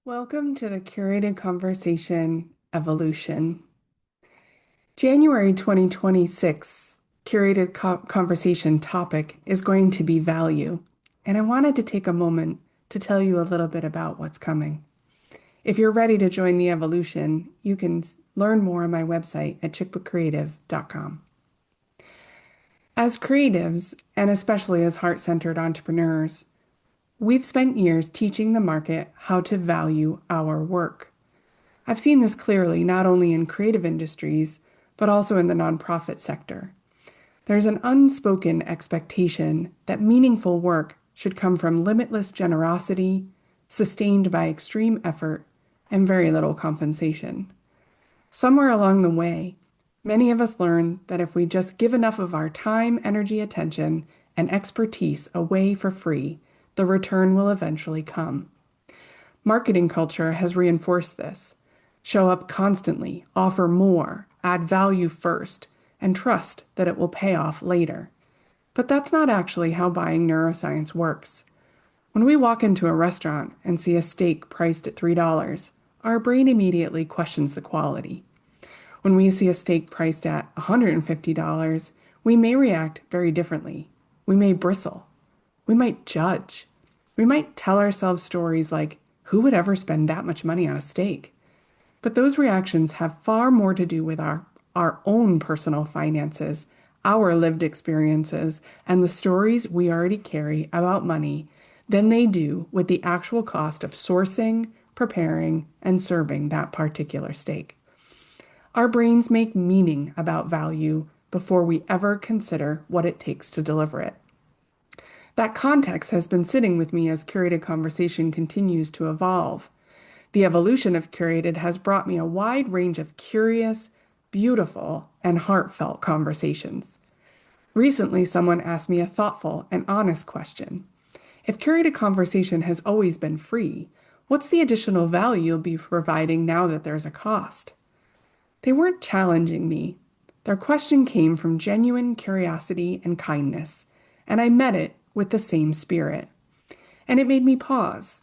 Welcome to the Curated Conversation Evolution. January 2026 Curated Conversation topic is going to be value, and I wanted to take a moment to tell you a little bit about what's coming. If you're ready to join the evolution, you can learn more on my website at chickbookcreative.com. As creatives, and especially as heart-centered entrepreneurs, we've spent years teaching the market how to value our work. I've seen this clearly not only in creative industries, but also in the nonprofit sector. There's an unspoken expectation that meaningful work should come from limitless generosity, sustained by extreme effort, and very little compensation. Somewhere along the way, many of us learn that if we just give enough of our time, energy, attention, and expertise away for free, the return will eventually come. Marketing culture has reinforced this. Show up constantly, offer more, add value first, and trust that it will pay off later. But that's not actually how buying neuroscience works. When we walk into a restaurant and see a steak priced at $3, our brain immediately questions the quality. When we see a steak priced at $150, we may react very differently. We may bristle. We might judge. We might tell ourselves stories like, who would ever spend that much money on a steak? But those reactions have far more to do with our own personal finances, our lived experiences, and the stories we already carry about money than they do with the actual cost of sourcing, preparing, and serving that particular steak. Our brains make meaning about value before we ever consider what it takes to deliver it. That context has been sitting with me as Curated Conversation continues to evolve. The evolution of Curated has brought me a wide range of curious, beautiful, and heartfelt conversations. Recently, someone asked me a thoughtful and honest question. If Curated Conversation has always been free, what's the additional value you'll be providing now that there's a cost? They weren't challenging me. Their question came from genuine curiosity and kindness, and I met it with the same spirit. And it made me pause.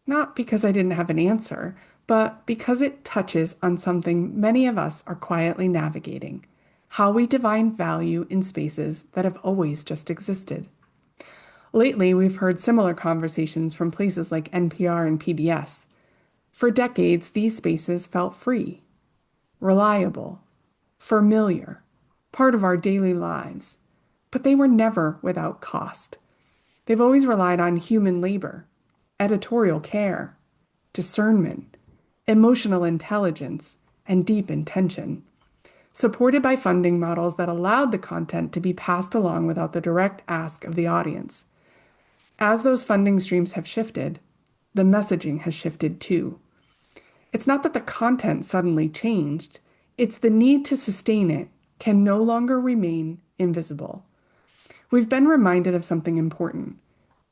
Not because I didn't have an answer, but because it touches on something many of us are quietly navigating, how we define value in spaces that have always just existed. Lately, we've heard similar conversations from places like NPR and PBS. For decades, these spaces felt free, reliable, familiar, part of our daily lives, but they were never without cost. They've always relied on human labor, editorial care, discernment, emotional intelligence, and deep intention, supported by funding models that allowed the content to be passed along without the direct ask of the audience. As those funding streams have shifted, the messaging has shifted too. It's not that the content suddenly changed, it's the need to sustain it can no longer remain invisible. We've been reminded of something important.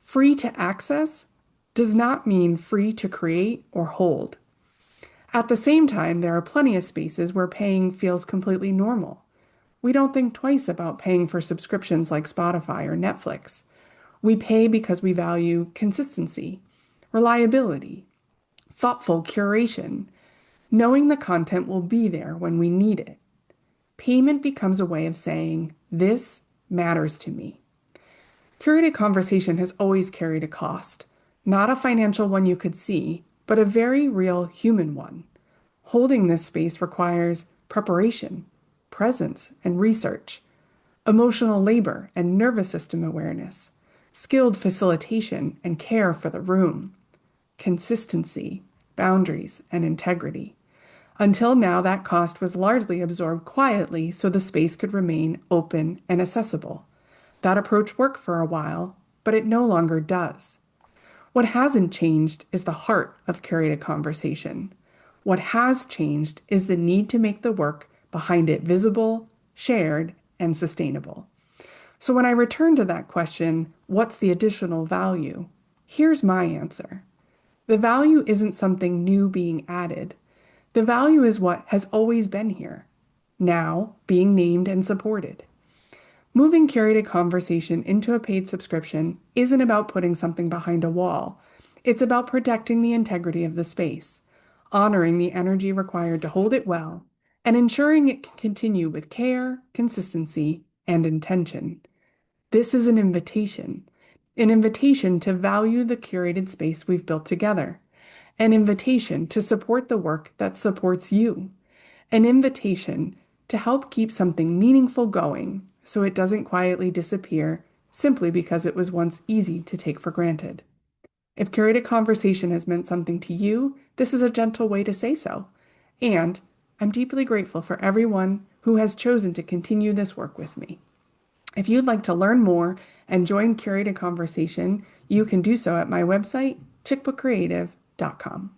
Free to access does not mean free to create or hold. At the same time, there are plenty of spaces where paying feels completely normal. We don't think twice about paying for subscriptions like Spotify or Netflix. We pay because we value consistency, reliability, thoughtful curation, knowing the content will be there when we need it. Payment becomes a way of saying, this matters to me. Curated Conversation has always carried a cost, not a financial one you could see, but a very real human one. Holding this space requires preparation, presence, and research, emotional labor and nervous system awareness, skilled facilitation and care for the room, consistency, boundaries, and integrity. Until now, that cost was largely absorbed quietly so the space could remain open and accessible. That approach worked for a while, but it no longer does. What hasn't changed is the heart of Curated Conversation. What has changed is the need to make the work behind it visible, shared, and sustainable. So when I return to that question, what's the additional value? Here's my answer. The value isn't something new being added. The value is what has always been here, now being named and supported. Moving Curated Conversation into a paid subscription isn't about putting something behind a wall. It's about protecting the integrity of the space, honoring the energy required to hold it well, and ensuring it can continue with care, consistency, and intention. This is an invitation to value the curated space we've built together, an invitation to support the work that supports you, an invitation to help keep something meaningful going so it doesn't quietly disappear simply because it was once easy to take for granted. If curated conversation has meant something to you, this is a gentle way to say so. And I'm deeply grateful for everyone who has chosen to continue this work with me. If you'd like to learn more and join Curated Conversation, you can do so at my website, chickbookcreative.com.